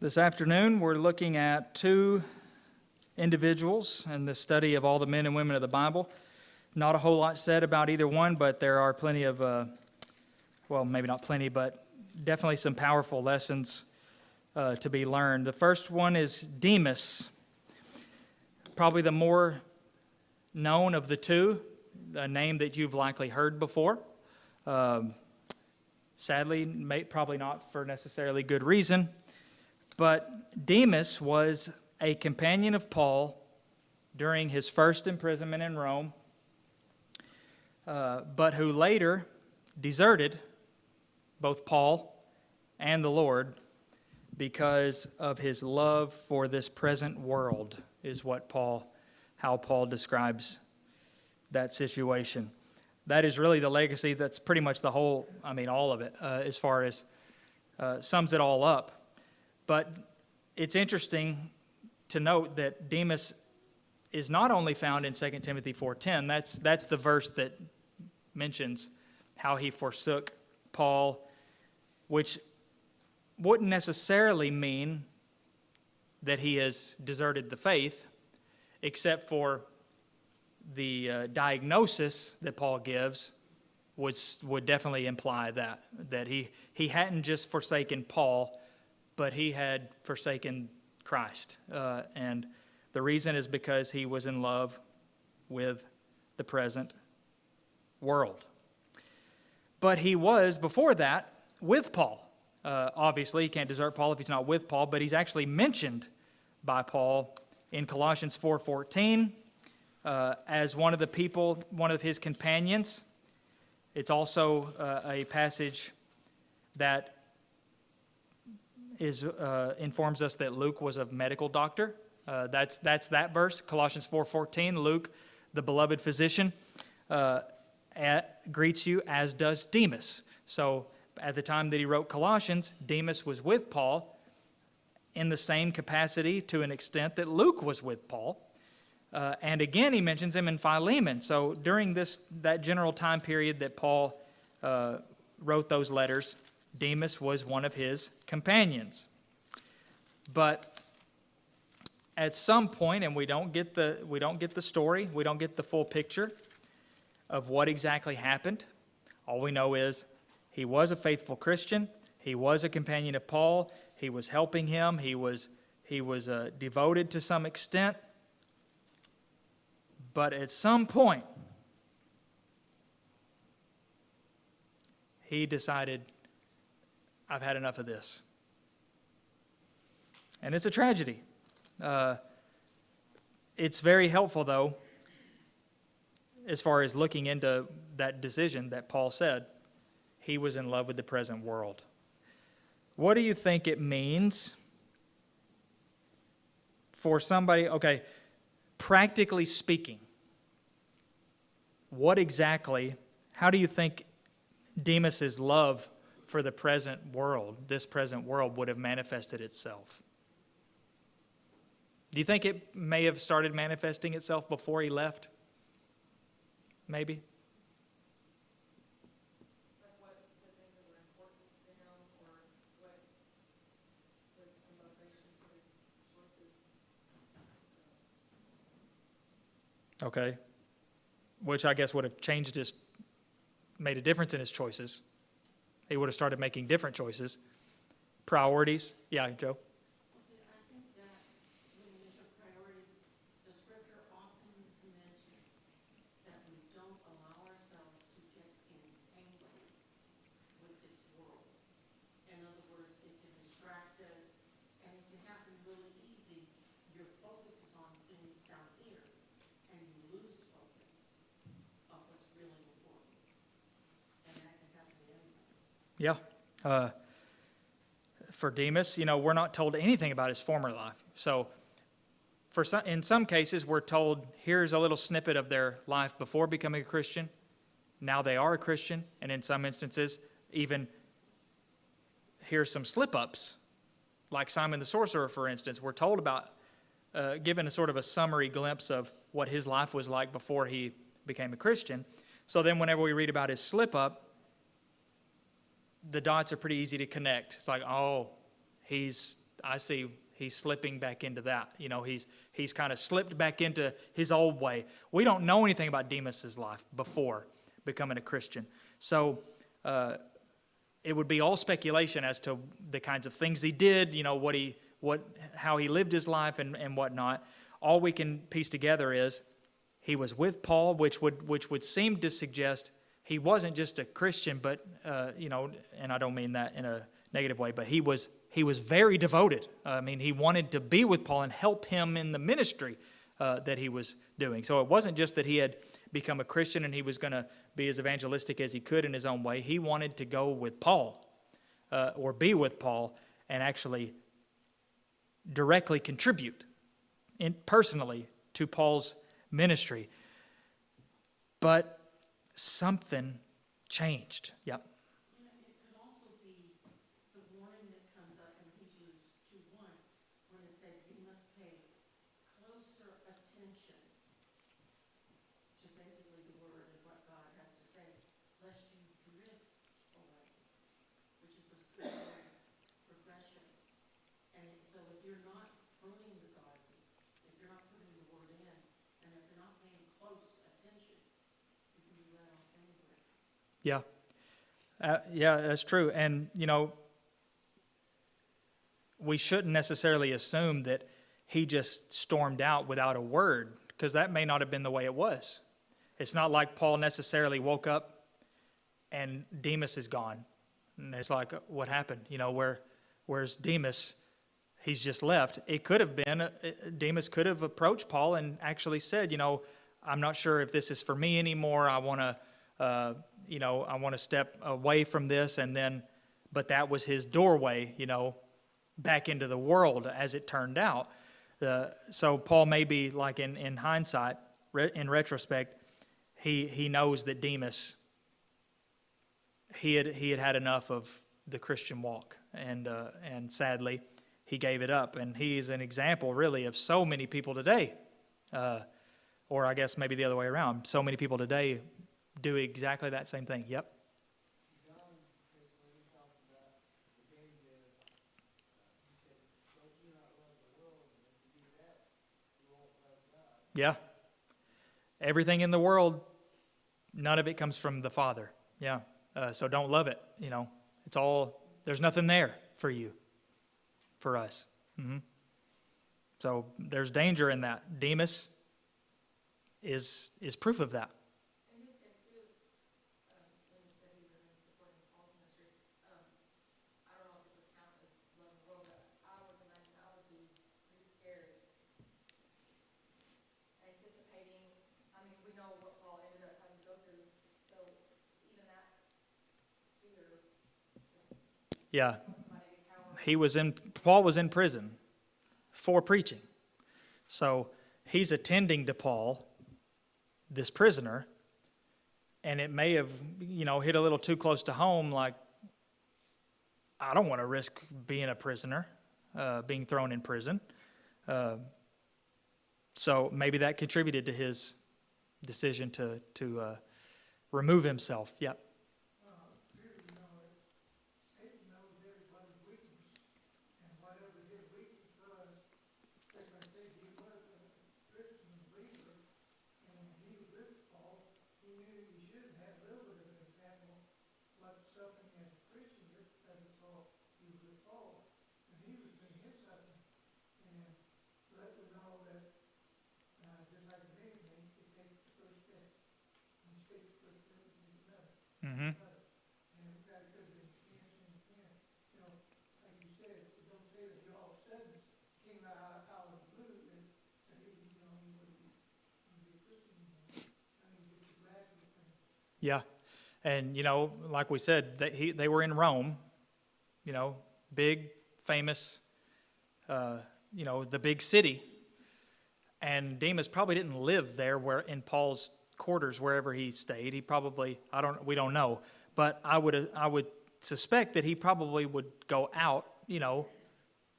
This afternoon, we're looking at two individuals in the study of all the men and women of the Bible. Not a whole lot said about either one, but there are plenty of, well, maybe not plenty, but definitely some powerful lessons to be learned. The first one is Demas, probably the more known of the two, a name that you've likely heard before. Sadly, probably not for necessarily good reason. But Demas was a companion of Paul during his first imprisonment in Rome, but who later deserted both Paul and the Lord because of his love for this present world, is how Paul describes that situation. That is really the legacy. That's pretty much the whole, all of it, as far as sums it all up. But it's interesting to note that Demas is not only found in 2 Timothy 4:10. That's the verse that mentions how he forsook Paul, which wouldn't necessarily mean that he has deserted the faith, except for the diagnosis that Paul gives would definitely imply that he hadn't just forsaken Paul, but he had forsaken Christ. And the reason is because he was in love with the present world. But he was, before that, with Paul. Obviously, he can't desert Paul if he's not with Paul, but he's actually mentioned by Paul in Colossians 4:14 as one of the people, one of his companions. It's also a passage that informs us that Luke was a medical doctor. That's that verse, Colossians 4:14. Luke, the beloved physician, greets you, as does Demas. So at the time that he wrote Colossians, Demas was with Paul in the same capacity to an extent that Luke was with Paul. And again, he mentions him in Philemon. So during that general time period that Paul wrote those letters, Demas was one of his companions. But at some point, and we don't get the story, we don't get the full picture of what exactly happened. All we know is he was a faithful Christian. He was a companion of Paul. He was helping him. He was devoted to some extent. But at some point, he decided, I've had enough of this. And it's a tragedy. It's very helpful, though, as far as looking into that decision that Paul said. He was in love with the present world. What do you think it means for somebody, practically speaking, how do you think Demas's love for the present world, this present world, would have manifested itself? Do you think it may have started manifesting itself before he left? Maybe? Like what the things that were important to him, or what was the motivation for his choices? Okay. Which I guess would have made a difference in his choices. He would have started making different choices. Priorities. Yeah, Joe? Well, see, I think that when you mention priorities, the scripture often mentions that we don't allow ourselves to get entangled with this world. In other words, it can distract us, and it can happen really easy. Your focus is on things down here, and you lose focus of what's really important. And that can happen to anybody. Yeah. For Demas, we're not told anything about his former life. So in some cases, we're told, here's a little snippet of their life before becoming a Christian. Now they are a Christian. And in some instances, even here's some slip-ups. Like Simon the Sorcerer, for instance. We're told about, given a sort of a summary glimpse of what his life was like before he became a Christian. So then whenever we read about his slip-up, the dots are pretty easy to connect. It's like, oh, he's I see he's slipping back into that. He's kind of slipped back into his old way. We don't know anything about Demas's life before becoming a Christian. So it would be all speculation as to the kinds of things he did, how he lived his life and whatnot. All we can piece together is he was with Paul, which would seem to suggest he wasn't just a Christian, but and I don't mean that in a negative way, but he was very devoted. He wanted to be with Paul and help him in the ministry that he was doing. So it wasn't just that he had become a Christian and he was going to be as evangelistic as he could in his own way. He wanted to go with Paul or be with Paul and actually directly contribute personally to Paul's ministry. But something changed. Yep. It could also be the warning that comes up in Hebrews 2:1 when it said you must pay closer attention to basically the word and what God has to say, lest you drift away, which is a slow progression. And so if you're not pruning the garden, if you're not putting the word in, and if you're not paying close attention, you can be led off anywhere. Yeah. Yeah, that's true. And, we shouldn't necessarily assume that he just stormed out without a word, because that may not have been the way it was. It's not like Paul necessarily woke up and Demas is gone. And it's like, what happened? Where's Demas? He's just left. It could have been, Demas could have approached Paul and actually said, I'm not sure if this is for me anymore. I want to step away from this. But that was his doorway, back into the world, as it turned out. So Paul may be, like in hindsight, in retrospect, he knows that Demas, he had enough of the Christian walk, and sadly, he gave it up. And he's an example, really, of so many people today, or I guess maybe the other way around. So many people today do exactly that same thing. Yep. Yeah. Everything in the world, none of it comes from the Father. Yeah. So don't love it. It's all, there's nothing there for you, for us. Mm-hmm. So there's danger in that. Demas is proof of that. In his case too, when you said he was supporting Paul's ministry, I don't know if this would count as loving the world, but I would imagine I would be pretty scared, anticipating. We know what Paul ended up having to go through, so even that fear. Yeah. Paul was in prison for preaching. So he's attending to Paul, this prisoner, and it may have, hit a little too close to home, like, I don't want to risk being a prisoner, being thrown in prison. So maybe that contributed to his decision to remove himself. Yep. Mm-hmm. Yeah. And, like we said, they were in Rome, big, famous, the big city. And Demas probably didn't live there in Paul's quarters, wherever he stayed. He probably, we don't know. But I would suspect that he probably would go out,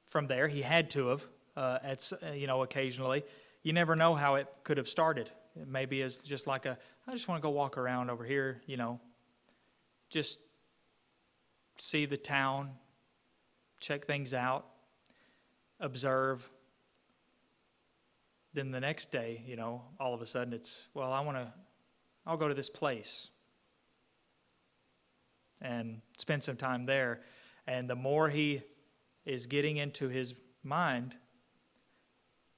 from there. He had to have, occasionally. You never know how it could have started. It maybe as just like I just want to go walk around over here, just see the town, check things out. observe. Then the next day, all of a sudden it's, well, I'll go to this place and spend some time there. And the more he is getting into his mind,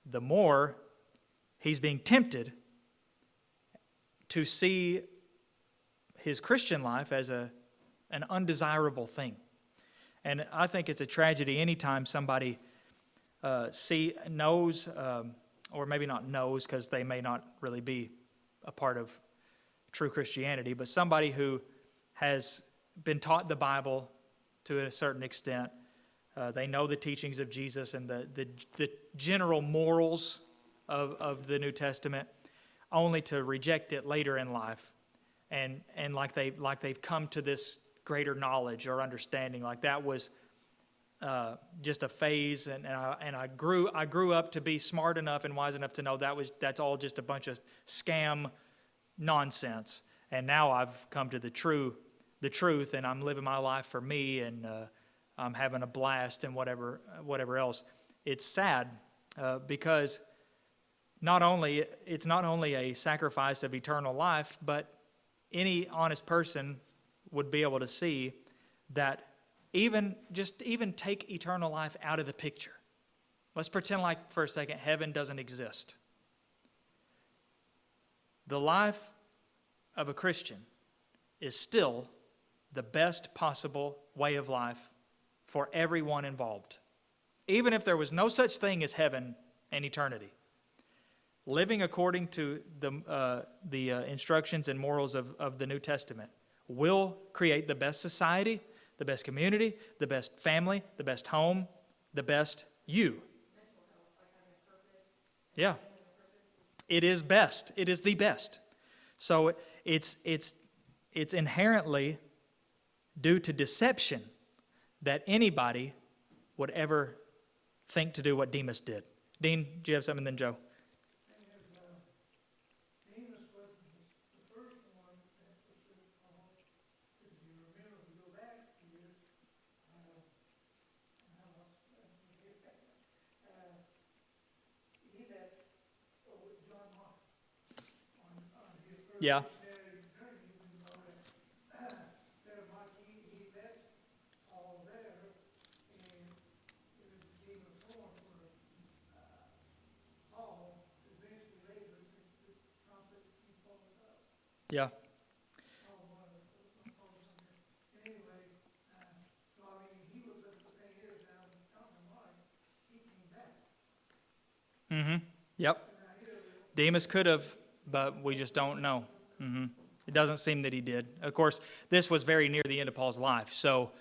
the more he's being tempted to see his Christian life as an undesirable thing. And I think it's a tragedy anytime somebody knows, or maybe not knows because they may not really be a part of true Christianity, but somebody who has been taught the Bible to a certain extent. They know the teachings of Jesus and the general morals of the New Testament, only to reject it later in life, and like they've come to this greater knowledge or understanding, like that was just a phase, and I grew up to be smart enough and wise enough to know that's all just a bunch of scam nonsense, and now I've come to the truth, and I'm living my life for me, and I'm having a blast and whatever else. It's sad because it's not only a sacrifice of eternal life, but any honest person would be able to see that even take eternal life out of the picture. Let's pretend like for a second heaven doesn't exist. The life of a Christian is still the best possible way of life for everyone involved. Even if there was no such thing as heaven and eternity, living according to the instructions and morals of the New Testament will create the best society, the best community, the best family, the best home, the best you. Mental health, like having a purpose. Yeah. Having a purpose. It is best. It is the best. So it's inherently due to deception that anybody would ever think to do what Demas did. Dean, do you have something then, Joe? Demas was the first one that was called, if you remember, we go back years, he left with John Mark on his first Yeah. missionary journey. We know that Mark, he left all there, and it was gave a form for Paul, eventually later to accomplish he followed up. Yeah. Anyway, so I mean, he was up for 10 years now, John Mark, he came back. Mm-hmm. Yep. Demas could have, but we just don't know. Mm-hmm. It doesn't seem that he did. Of course, this was very near the end of Paul's life, so,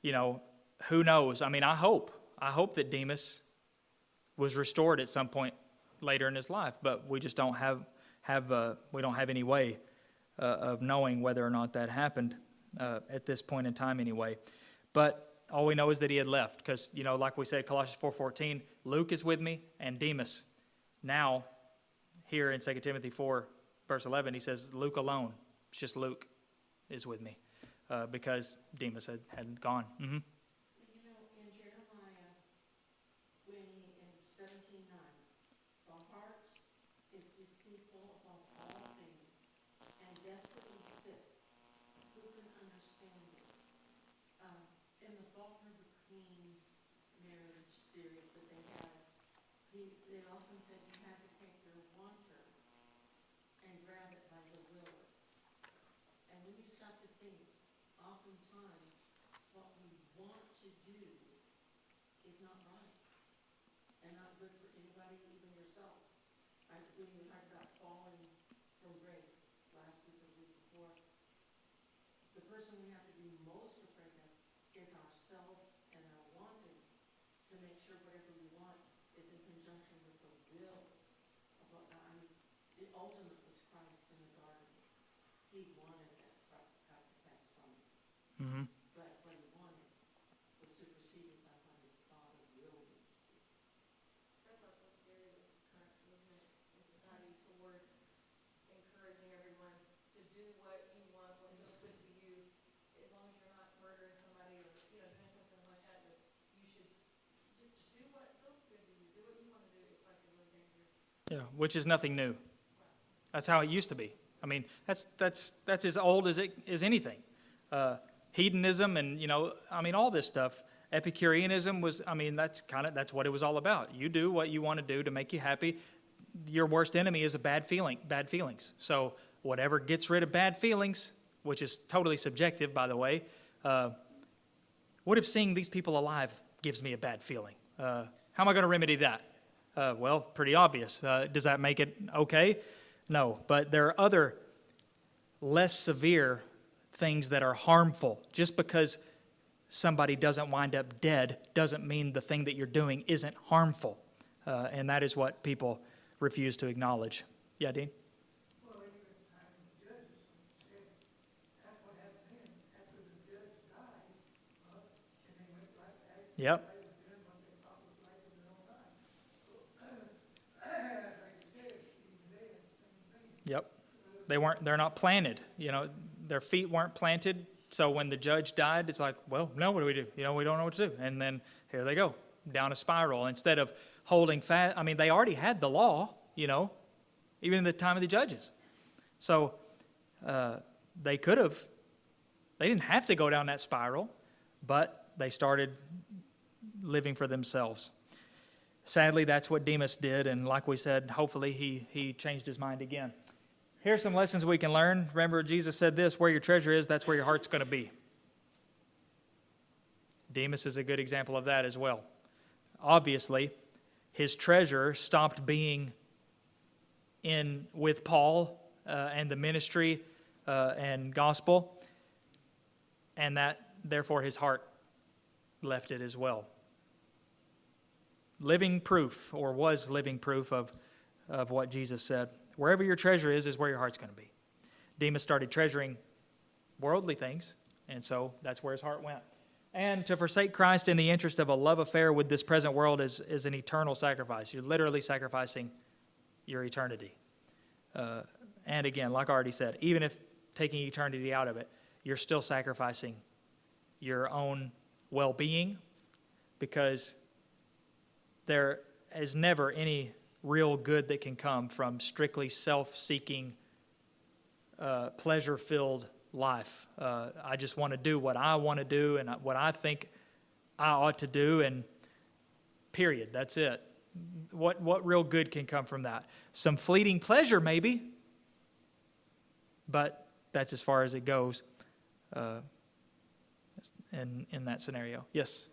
who knows? I mean, I hope that Demas was restored at some point later in his life, but we just don't have any way of knowing whether or not that happened at this point in time anyway. But all we know is that he had left because, like we said, Colossians 4:14, Luke is with me and Demas. Now, here in 2 Timothy 4, verse 11, he says, Luke alone. It's just Luke is with me because Demas had gone. Mm-hmm. In Jeremiah, in 17:9, the heart is deceitful above all things and desperately sick. Who can understand it? In the Faulkner Queen marriage series that they had, they often said you had to take your wanter and grab it by the willer. And when you stop to think, oftentimes what we want to do is not right and not good for anybody, even yourself. When we talked about falling from grace last week or the week before, the person we have to be most afraid of is ourself and our wanting to make sure whatever we want is in conjunction with the will of what the ultimate was Christ in the garden. He wanted that cup to pass from him. Mm-hmm. But what he wanted was superseded by what his father willed him to do. That's what's so scary, this current movement in society toward encouraging everyone to do what you want, what feels good to you, as long as you're not murdering somebody or, doing something like that, but you should just do what feels good Yeah, which is nothing new. That's how it used to be. I mean, that's as old as anything. Hedonism and, all this stuff. Epicureanism was, that's what it was all about. You do what you want to do to make you happy. Your worst enemy is bad feelings. So whatever gets rid of bad feelings, which is totally subjective, by the way. What if seeing these people alive gives me a bad feeling? How am I going to remedy that? Well, pretty obvious. Does that make it okay? No, but there are other less severe things that are harmful. Just because somebody doesn't wind up dead doesn't mean the thing that you're doing isn't harmful. And that is what people refuse to acknowledge. Yeah, Dean? Well, even at the time of the judges, said that's what happened then. After the judge died, and they went right back. Yep. Right doing what they thought was right in their own mind. So, like you said, even then, same thing. Yep. They're not planted. Their feet weren't planted. So when the judge died, it's like, well, no, what do we do? We don't know what to do. And then here they go, down a spiral. Instead of holding fast, they already had the law, even in the time of the judges. So they didn't have to go down that spiral, but they started living for themselves. Sadly, that's what Demas did, and like we said, hopefully he changed his mind again. Here's some lessons we can learn. Remember, Jesus said this, where your treasure is, that's where your heart's going to be. Demas is a good example of that as well. Obviously, his treasure stopped being with Paul and the ministry and gospel, and that, therefore, his heart left it as well. Living proof, or was living proof of what Jesus said. Wherever your treasure is where your heart's going to be. Demas started treasuring worldly things, and so that's where his heart went. And to forsake Christ in the interest of a love affair with this present world is an eternal sacrifice. You're literally sacrificing your eternity. And again, like I already said, even if taking eternity out of it, you're still sacrificing your own well-being, because there is never any real good that can come from strictly self-seeking, pleasure-filled life. I just want to do what I want to do and what I think I ought to do, and period. That's it. What real good can come from that? Some fleeting pleasure, maybe, but that's as far as it goes in that scenario. Yes?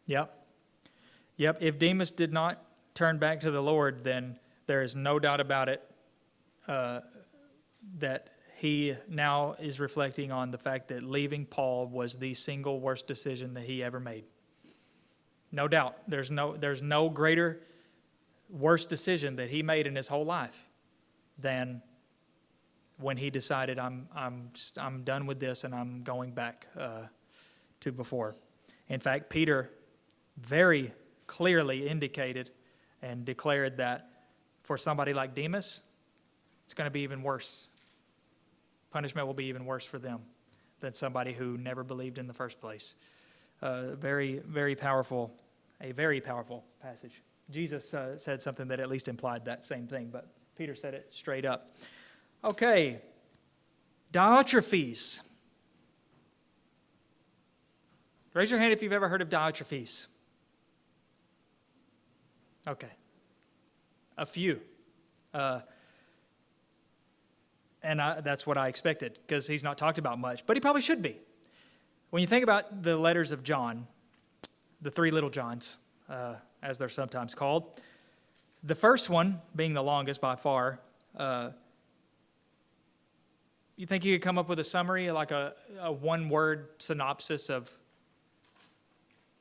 Yep. Yep. If Demas did not turn back to the Lord, then there is no doubt about it that he now is reflecting on the fact that leaving Paul was the single worst decision that he ever made. No doubt. There's no greater, worse decision that he made in his whole life than when he decided, I'm done with this and I'm going back to before. In fact, Peter very clearly indicated and declared that for somebody like Demas, it's going to be even worse. Punishment will be even worse for them than somebody who never believed in the first place. Very, very powerful, a very powerful passage. Jesus said something that at least implied that same thing, but Peter said it straight up. Okay, Diotrephes. Raise your hand if you've ever heard of Diotrephes. Okay, a few. And that's what I expected, because he's not talked about much, but he probably should be. When you think about the letters of John, the three little Johns, as they're sometimes called, the first one being the longest by far, you think you could come up with a summary, like a one-word synopsis of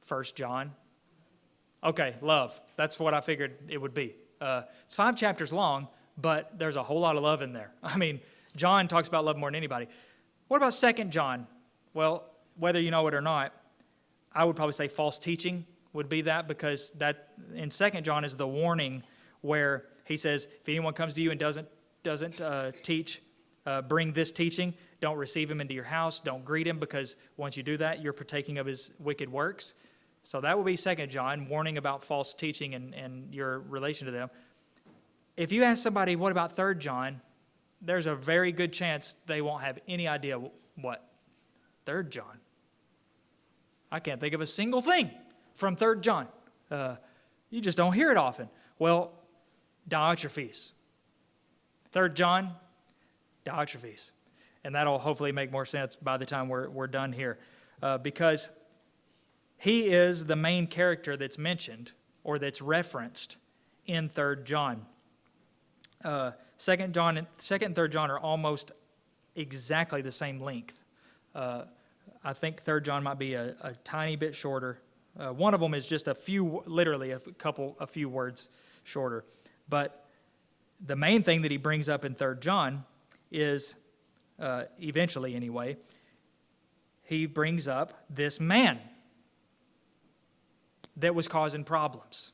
1 John? Okay, love. That's what I figured it would be. It's 5 chapters long, but there's a whole lot of love in there. I mean, John talks about love more than anybody. What about 2 John? Well, whether you know it or not, I would probably say false teaching would be that, because that in 2 John is the warning where he says, if anyone comes to you and doesn't teach, bring this teaching, don't receive him into your house, don't greet him, because once you do that, you're partaking of his wicked works. So that would be 2 John, warning about false teaching and your relation to them. If you ask somebody, what about 3 John? There's a very good chance they won't have any idea what 3 John. I can't think of a single thing from 3 John. You just don't hear it often. Well, Diotrephes. 3 John, Diotrephes. And that'll hopefully make more sense by the time we're done here. Because he is the main character that's mentioned or that's referenced in 3 John. 2 John and 3 John are almost exactly the same length. I think 3 John might be a tiny bit shorter. One of them is just a few words shorter. But the main thing that he brings up in 3 John is, eventually anyway, he brings up this man that was causing problems.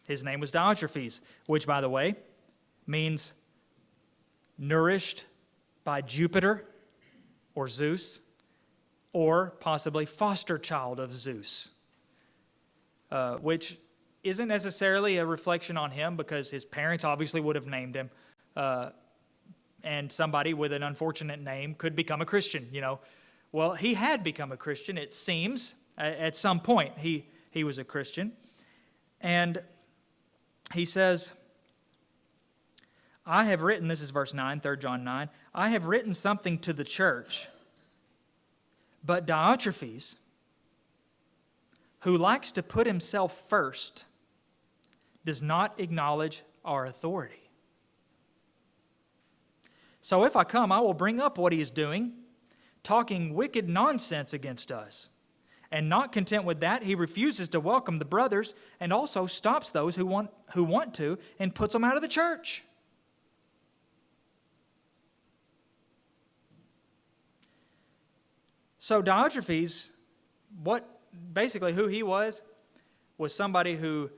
His name was Diotrephes, which, by the way, means nourished by Jupiter or Zeus, or possibly foster child of Zeus, which isn't necessarily a reflection on him, because his parents obviously would have named him, and somebody with an unfortunate name could become a Christian, you know. Well, he had become a Christian, it seems. At some point, he was a Christian. And he says, I have written, this is verse 9, 3 John 9, I have written something to the church, but Diotrephes, who likes to put himself first, does not acknowledge our authority. So if I come, I will bring up what he is doing, talking wicked nonsense against us. And not content with that, he refuses to welcome the brothers and also stops those who want to and puts them out of the church. So Diotrephes, basically who he was somebody who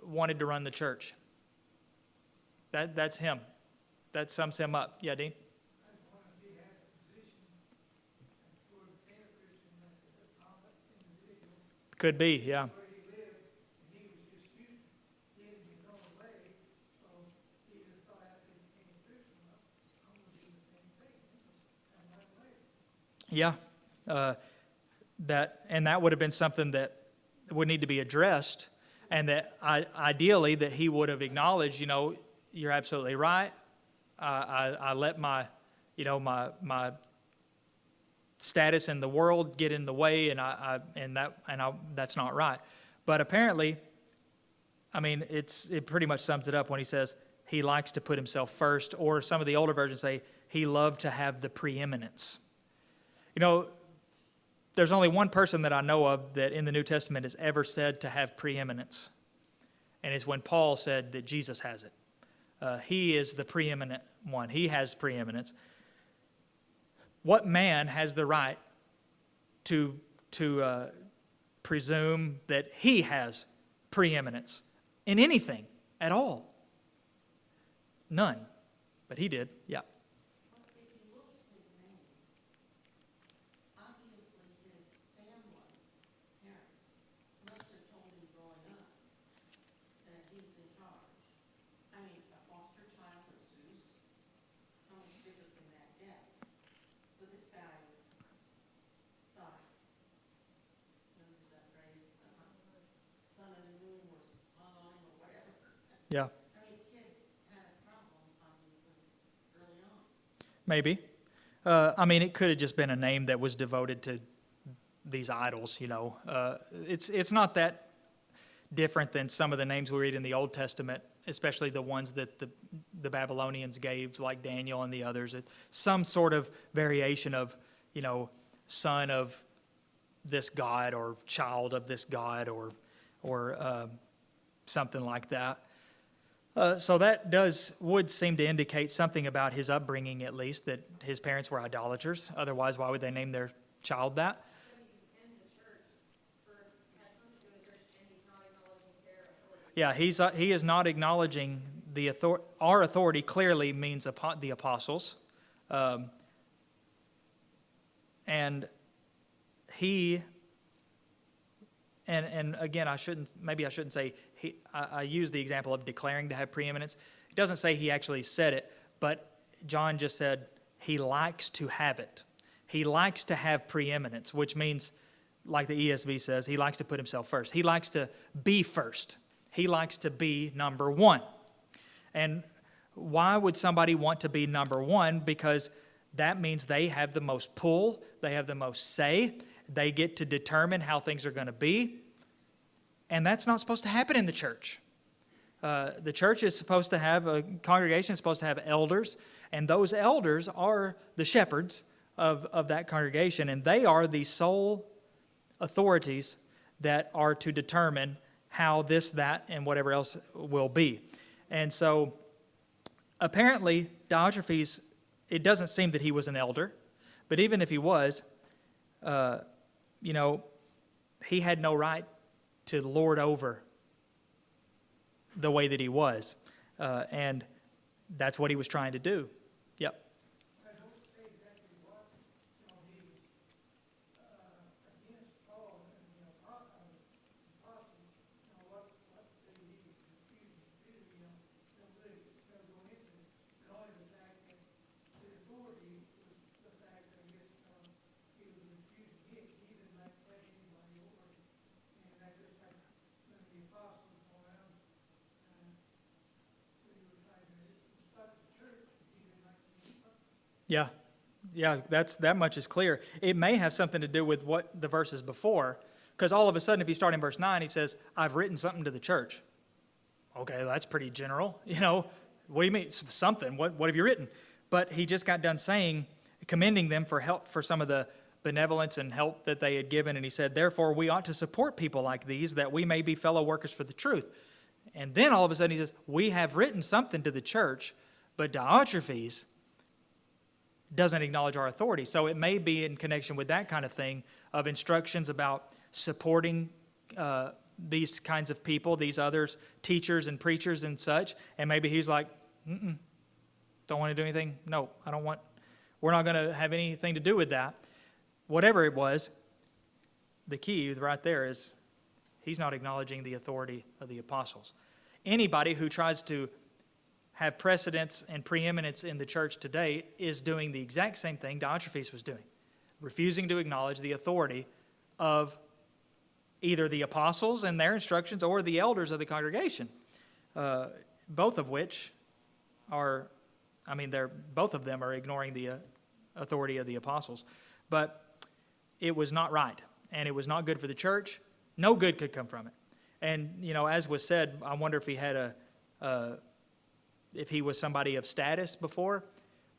wanted to run the church. That's him. That sums him up. Yeah, Dean? Could be, yeah. Yeah, that would have been something that would need to be addressed, and that ideally that he would have acknowledged. You know, you're absolutely right. I let my status in the world get in the way, and that's not right. But apparently, I mean, it pretty much sums it up when he says he likes to put himself first, or some of the older versions say he loved to have the preeminence. You know, there's only one person that I know of that in the New Testament is ever said to have preeminence, and it's when Paul said that Jesus has it. He is the preeminent one. He has preeminence. What man has the right to presume that he has preeminence in anything at all? None. But he did, yeah. Yeah. Maybe. I mean, it could have just been a name that was devoted to these idols, you know. It's not that different than some of the names we read in the Old Testament, especially the ones that the Babylonians gave, like Daniel and the others. It's some sort of variation of, you know, son of this god or child of this god or something like that. So that would seem to indicate something about his upbringing, at least, that his parents were idolaters. Otherwise, why would they name their child that? Yeah, he is not acknowledging the authority. Our authority clearly means the apostles, and he. And again, I shouldn't say he. I use the example of declaring to have preeminence. It doesn't say he actually said it, but John just said he likes to have it. He likes to have preeminence, which means, like the ESV says, he likes to put himself first. He likes to be first. He likes to be number one. And why would somebody want to be number one? Because that means they have the most pull, they have the most say, they get to determine how things are going to be. And that's not supposed to happen in the church. The church is supposed to have, a congregation is supposed to have elders, and those elders are the shepherds of that congregation, and they are the sole authorities that are to determine how this, that, and whatever else will be. And so, apparently, Diotrephes, it doesn't seem that he was an elder, but even if he was, he had no right to lord over the way that he was. And that's what he was trying to do. Yep. I don't say exactly what, he was against Paul and the apostles, what they needed to do, don't really go into it. But only the fact that the authority was the fact that he was refusing it. He didn't like to have anybody over him. And that just like when the apostles went around, when he was trying to instruct the church, he didn't like to be instructed. Yeah, that much is clear. It may have something to do with what the verses before, because all of a sudden, if you start in verse 9, he says, I've written something to the church. Okay, that's pretty general. What do you mean? Something. What have you written? But he just got done commending them for help, for some of the benevolence and help that they had given. And he said, therefore, we ought to support people like these, that we may be fellow workers for the truth. And then all of a sudden he says, we have written something to the church, but Diotrephes doesn't acknowledge our authority. So it may be in connection with that kind of thing, of instructions about supporting these kinds of people, these others, teachers and preachers and such. And maybe he's like, don't want to do anything. No, we're not going to have anything to do with that. Whatever it was, the key right there is he's not acknowledging the authority of the apostles. Anybody who tries to have precedence and preeminence in the church today is doing the exact same thing Diotrephes was doing, refusing to acknowledge the authority of either the apostles and their instructions or the elders of the congregation, both of which are, both of them are ignoring the authority of the apostles. But it was not right, and it was not good for the church. No good could come from it. And, as was said, I wonder if he had if he was somebody of status before.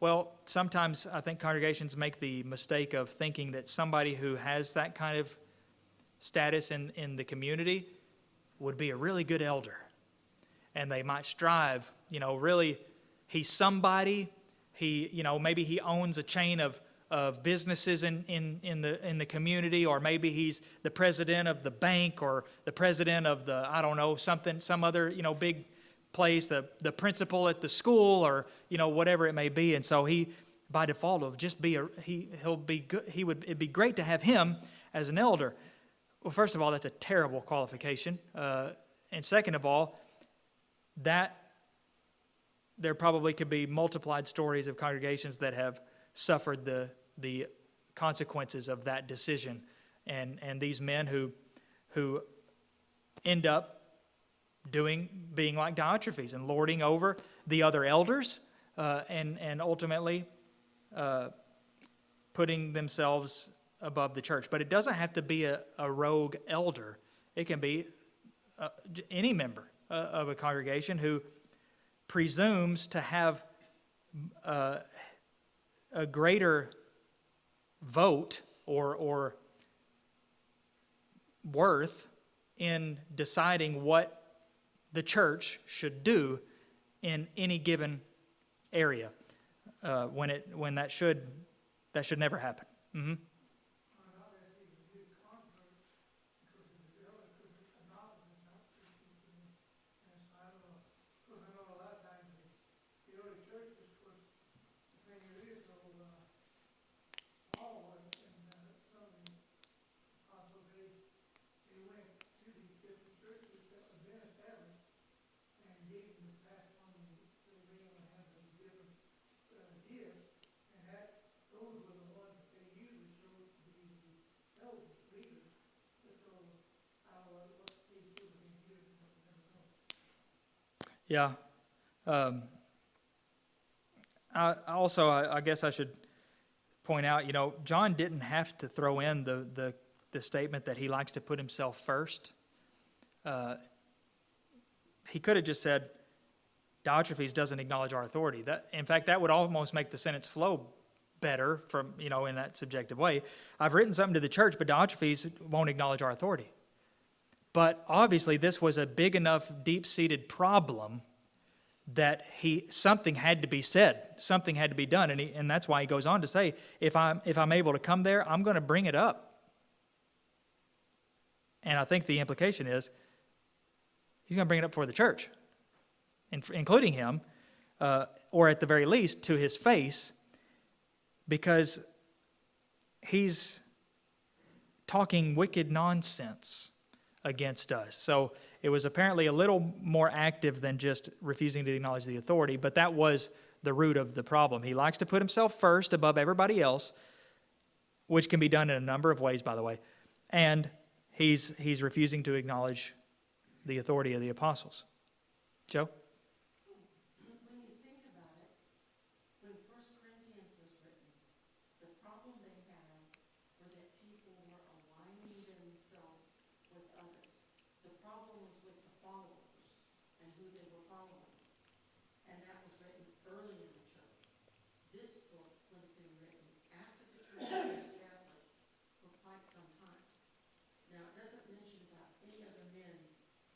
Well, sometimes I think congregations make the mistake of thinking that somebody who has that kind of status in the community would be a really good elder. And they might strive, really, he's somebody. He, maybe he owns a chain of businesses in the community, or maybe he's the president of the bank, or the president of the, some other, big place, the principal at the school, or, whatever it may be. And so he, by default, will just be he'll be good. It'd be great to have him as an elder. Well, first of all, that's a terrible qualification. And second of all, that there probably could be multiplied stories of congregations that have suffered the consequences of that decision, and these men who end up being like Diotrephes and lording over the other elders, and ultimately putting themselves above the church. But it doesn't have to be a rogue elder. It can be any member of a congregation who presumes to have a greater vote or worth in deciding what the church should do in any given area when that should never happen. Mm-hmm. Yeah. I guess I should point out, John didn't have to throw in the statement that he likes to put himself first. He could have just said, Diotrephes doesn't acknowledge our authority. In fact, that would almost make the sentence flow better from, in that subjective way. I've written something to the church, but Diotrephes won't acknowledge our authority. But obviously, this was a big enough, deep-seated problem that something had to be said, something had to be done, and that's why he goes on to say, if I'm able to come there, I'm going to bring it up. And I think the implication is he's going to bring it up before the church, including him, or at the very least to his face, because he's talking wicked nonsense against us. So it was apparently a little more active than just refusing to acknowledge the authority, but that was the root of the problem. He likes to put himself first above everybody else, which can be done in a number of ways, by the way, and he's refusing to acknowledge the authority of the apostles. Joe? When you think about it, when 1 Corinthians was written, the problem they had was that people were aligning themselves with others. The problem was with the followers and who they were following. And that was written early in the church. This book would have been written after the church had been established for quite some time. Now, it doesn't mention about any other men.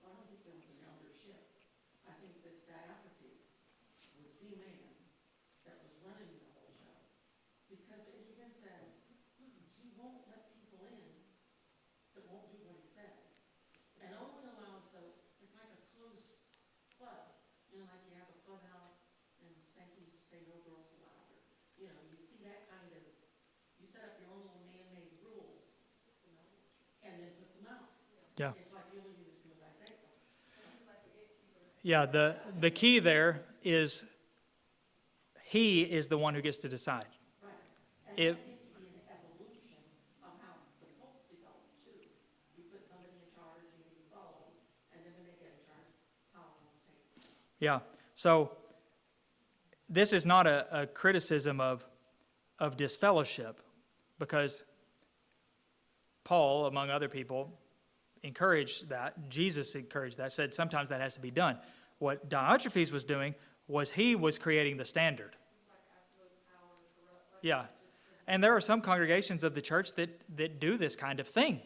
Well, I don't think there was an eldership. I think this Diotrephes was the man that was running the whole show. Because it even says he won't let people in that won't do what he says. And only allows it's like a closed club. Like you have a clubhouse and Spanky say no girls allowed. Or, you see that kind of, you set up your own little man-made rules and then puts them out. Yeah. It's like you only do as I say. Yeah, the key there is he is the one who gets to decide. Right. And that seems to be an evolution of how the Pope developed too. You put somebody in charge and you follow them, and then when they get in charge, power will take. Yeah, so this is not a criticism of disfellowship, because Paul, among other people, encouraged that. Jesus encouraged that, said sometimes that has to be done. What Diotrephes was doing was he was creating the standard. Yeah, and there are some congregations of the church that do this kind of thing.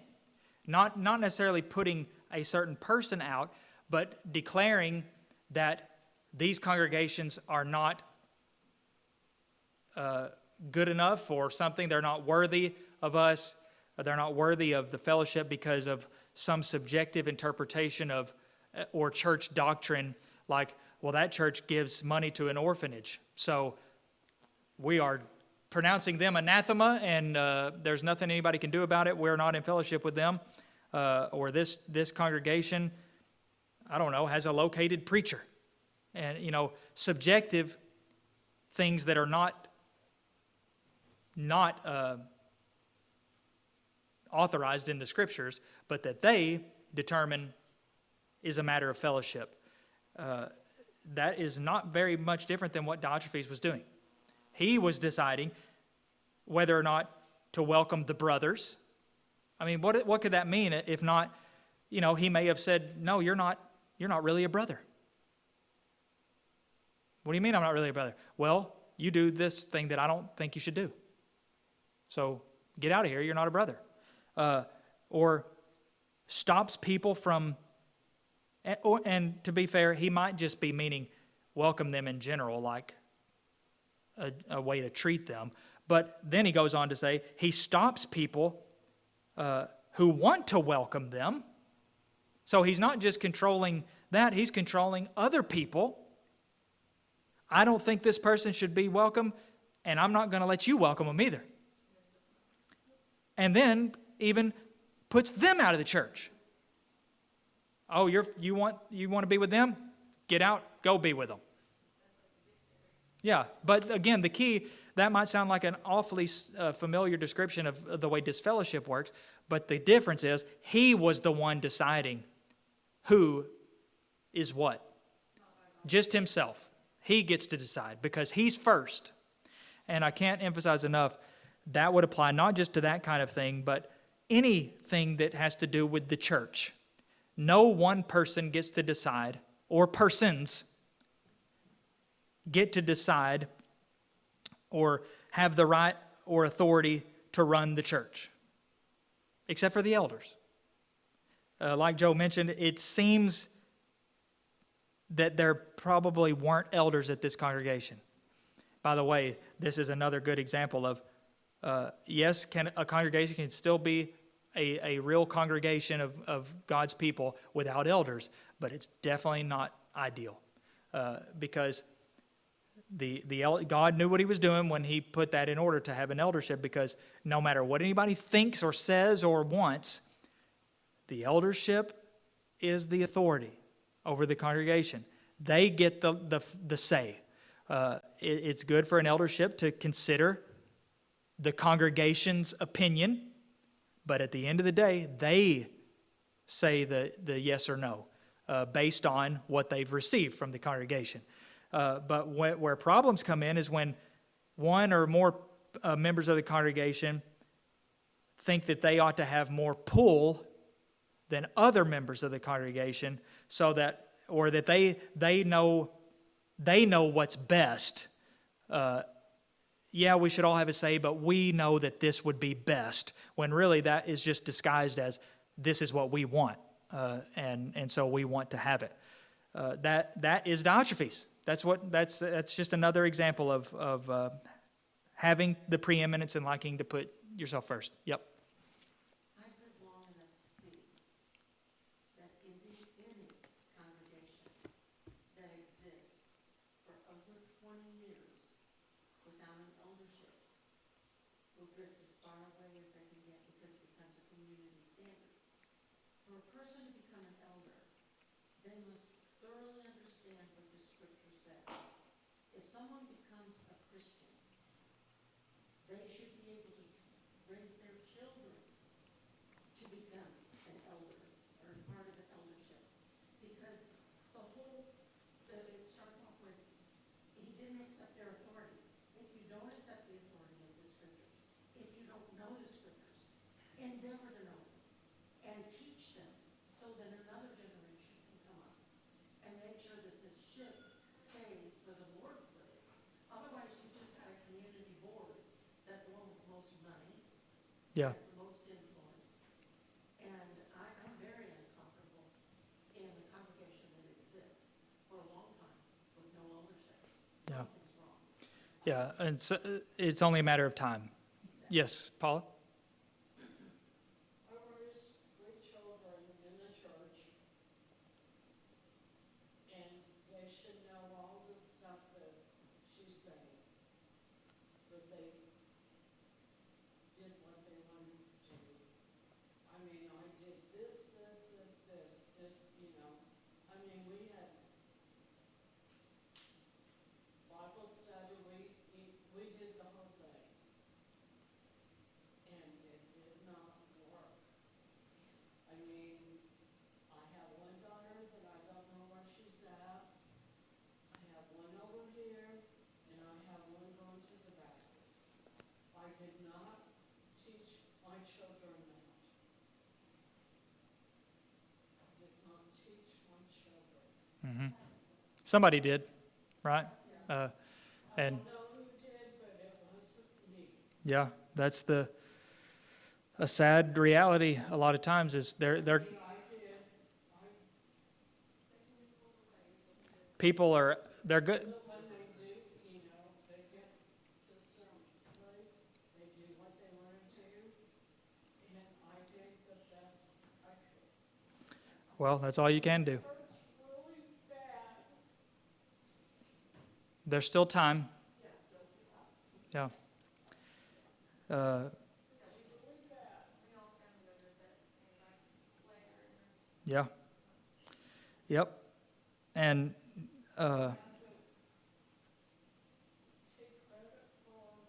Not necessarily putting a certain person out, but declaring that these congregations are not good enough or something. They're not worthy of us. They're not worthy of the fellowship because of some subjective interpretation of or church doctrine, like, well, that church gives money to an orphanage, so we are pronouncing them anathema, and there's nothing anybody can do about it. We're not in fellowship with them. Or this congregation, I don't know, has a located preacher. And, subjective things that are not authorized in the Scriptures, but that they determine is a matter of fellowship. That is not very much different than what Diotrephes was doing. He was deciding whether or not to welcome the brothers. I mean, what could that mean if not, he may have said, no, you're not really a brother. What do you mean I'm not really a brother? Well, you do this thing that I don't think you should do. So get out of here, you're not a brother. Or stops people from, and to be fair, he might just be meaning welcome them in general, like a way to treat them. But then he goes on to say he stops people who want to welcome them. So he's not just controlling that, he's controlling other people. I don't think this person should be welcome, and I'm not going to let you welcome them either. And then even puts them out of the church. Oh, you want to be with them? Get out, go be with them. Yeah, but again, the key, that might sound like an awfully familiar description of the way disfellowship works, but the difference is he was the one deciding who is what. Just himself. He gets to decide because he's first. And I can't emphasize enough, that would apply not just to that kind of thing, but anything that has to do with the church. No one person gets to decide, or persons get to decide or have the right or authority to run the church, except for the elders. Like Joe mentioned, it seems that there probably weren't elders at this congregation. By the way, this is another good example of, yes, a congregation can still be a real congregation of God's people without elders, but it's definitely not ideal because God knew what he was doing when he put that in order to have an eldership, because no matter what anybody thinks or says or wants, the eldership is the authority over the congregation. They get the say. It's good for an eldership to consider the congregation's opinion, but at the end of the day, they say the yes or no based on what they've received from the congregation. But where problems come in is when one or more members of the congregation think that they ought to have more pull than other members of the congregation, so that, or that they know what's best. Yeah, we should all have a say, but we know that this would be best, when really that is just disguised as this is what we want, and so we want to have it. That is Diotrephes. That's just another example of having the preeminence and liking to put yourself first. Yep. I've lived long enough to see that in any congregation that exists for over 20 years without an eldership will drift as far away as they can get, because it becomes a community standard. For a person to become an elder, they must thoroughly understand what the scripture says. If someone becomes a Christian, they should be able to raise their children to become an elder or part of an eldership. Because it starts off with, he didn't accept their authority. If you don't accept the authority of the scriptures, if you don't know the scriptures, endeavor to know them and teach them so that another generation can come up and make sure that this ship stays where the Lord put it. Otherwise, you've just got a community board that will have the most money, Yeah. has the most influence. And I'm very uncomfortable in a congregation that exists for a long time with no ownership. Yeah. Something's wrong. Yeah, and so it's only a matter of time. Yes, Paula? I raised three children in the church, and they should know all the stuff that she's saying, but they did what they wanted to do. I mean, I did this, I mean, we had Bible study, we did the whole thing. And it did not work. I mean, I have one daughter that I don't know where she's at. I have one over here, and I have one going to the back. I did not teach my children that. I did not teach my children. Mm-hmm. Somebody did, right? And I don't know who did, but it wasn't me. yeah, that's a sad reality a lot of times is they're I did. people are they're good. But when they do, they get to some place, they do what they want to do, and I think that's, Well, that's all you can do. hurts really bad. There's still time. Yeah. We all family members that like later. Yeah. Yep. And Take credit for,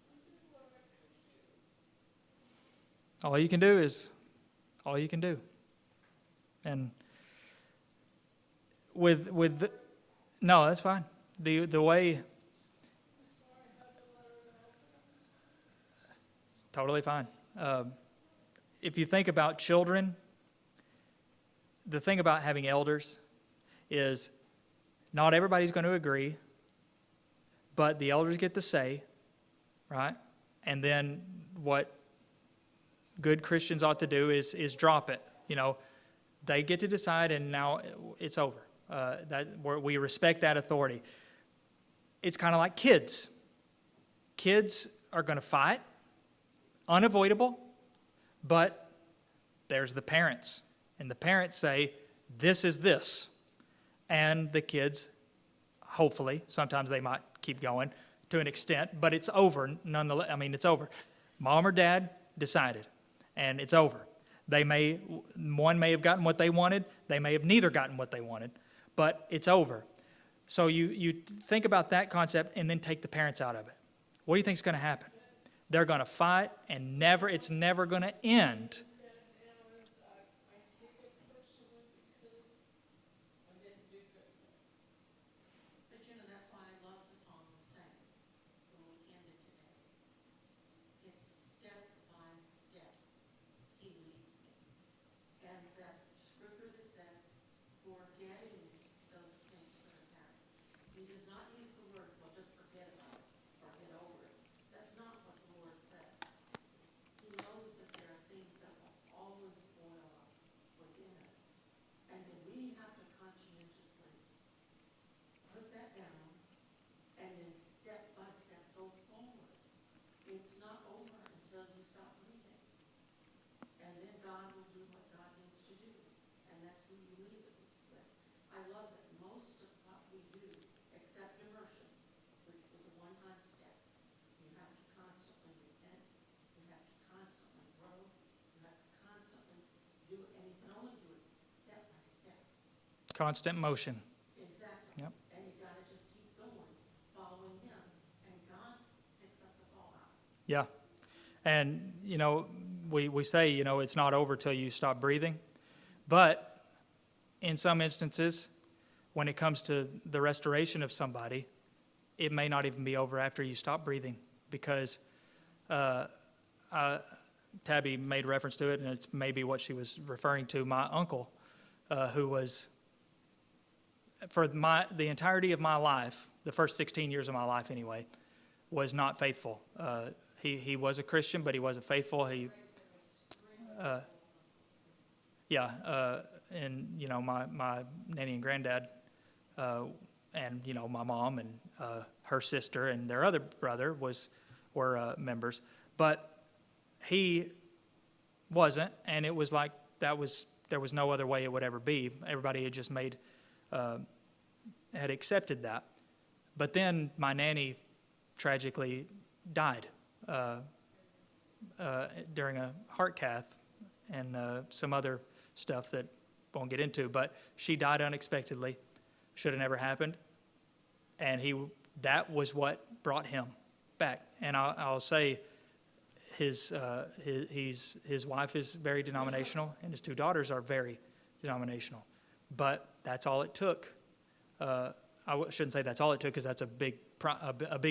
I did what I could do. all you can do is all you can do. And with the, no, that's fine. The way, totally fine. If you think about children, the thing about having elders is not everybody's going to agree, but the elders get to say, right? And then what good Christians ought to do is drop it. They get to decide, and now it's over. We respect that authority. It's kind of like kids. Kids are going to fight, unavoidable, but there's the parents. And the parents say, this is this. And the kids, hopefully, sometimes they might keep going to an extent, but it's over nonetheless. It's over. Mom or dad decided, and it's over. One may have gotten what they wanted. They may have neither gotten what they wanted, but it's over. So you think about that concept and then take the parents out of it. What do you think is going to happen? They're going to fight, and it's never going to end. I take it personally because I didn't do good. But that's why I love the song we sang when we ended today. It's step by step, he leads me. And that scripture that says, forgetting those things that are past. He does not use the word, well, just forget about it or get over it. That's not what the Lord said. He knows that there are things that will always boil up within us. And then we have to conscientiously put that down and then step by step go forward. It's not over until you stop breathing. And then God will do what God needs to do. And that's who you leave it with. I love that most of what we do, except immersion, which was a one-time step, you have to constantly repent. You have to constantly grow. You have to constantly do it. And you can only do it step by step. Constant motion. Exactly. Yep. And you've got to just keep going, following him. And God picks up the ball out. Yeah. And, we say, it's not over till you stop breathing. But in some instances, when it comes to the restoration of somebody, it may not even be over after you stop breathing, because Tabby made reference to it, and it's maybe what she was referring to. My uncle, who was, for the entirety of my life, the first 16 years of my life anyway, was not faithful. He was a Christian, but he wasn't faithful. And my nanny and granddad, and my mom and her sister and their other brother were members, but he wasn't, and it was like there was no other way it would ever be. Everybody had just had accepted that. But then my nanny tragically died during a heart cath and some other stuff that won't get into, but she died unexpectedly. Should have never happened. And that was what brought him back. And I'll say his wife is very denominational, and his two daughters are very denominational. But that's all it took. I shouldn't say that's all it took, because that's a big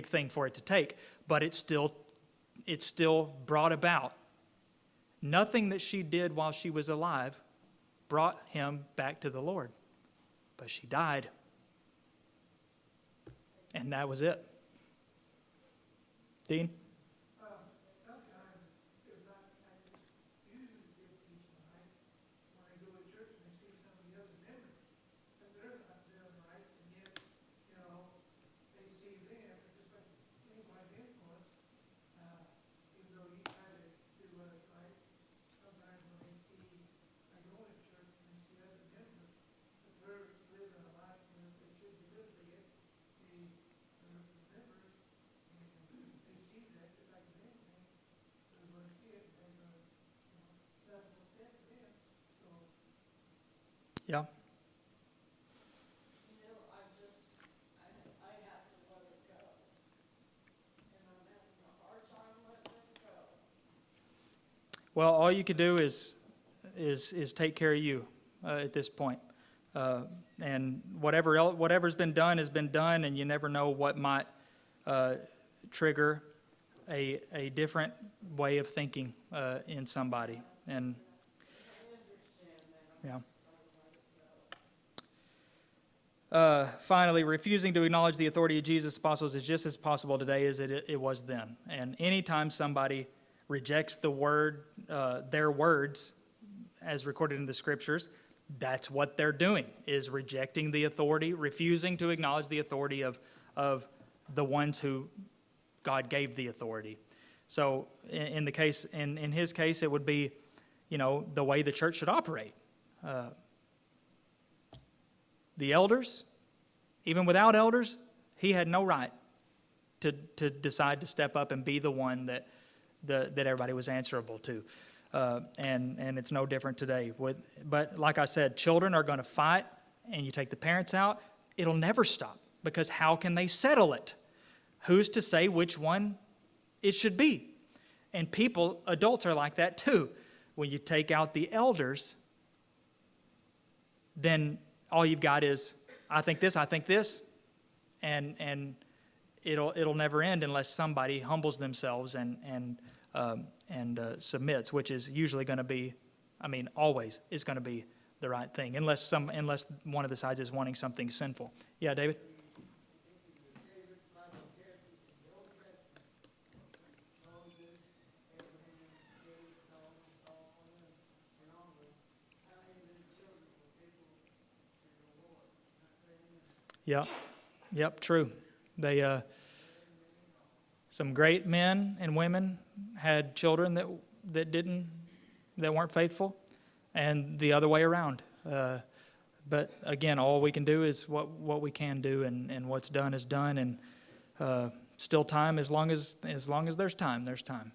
thing for it to take. But it still brought about. Nothing that she did while she was alive brought him back to the Lord. But she died. And that was it. Dean? Sometimes it's not I just usually get peace of mind when I go to church and I see some of the other members that they're not doing right, and yet Yeah. You know, I have to let it go. And I'm having a hard time letting it go. Well, all you can do is take care of you at this point. And whatever's been done has been done, and you never know what might trigger a different way of thinking in somebody. And yeah. Finally, refusing to acknowledge the authority of Jesus' apostles is just as possible today as it was then. And anytime somebody rejects the word, their words, as recorded in the Scriptures, that's what they're doing, is rejecting the authority, refusing to acknowledge the authority of the ones who God gave the authority. So in his case, it would be, the way the church should operate. The elders, even without elders, he had no right to decide to step up and be the one that everybody was answerable to. And it's no different today. But like I said, children are going to fight, and you take the parents out, it'll never stop, because how can they settle it? Who's to say which one it should be? And adults are like that too. When you take out the elders, then all you've got is, I think this, and it'll never end unless somebody humbles themselves and submits, which is usually going to be, always is going to be the right thing, unless one of the sides is wanting something sinful. Yeah, David? Yeah. Yep, true. They some great men and women had children that weren't faithful, and the other way around. But again, all we can do is what we can do, and what's done is done, and still time. As long as there's time, there's time.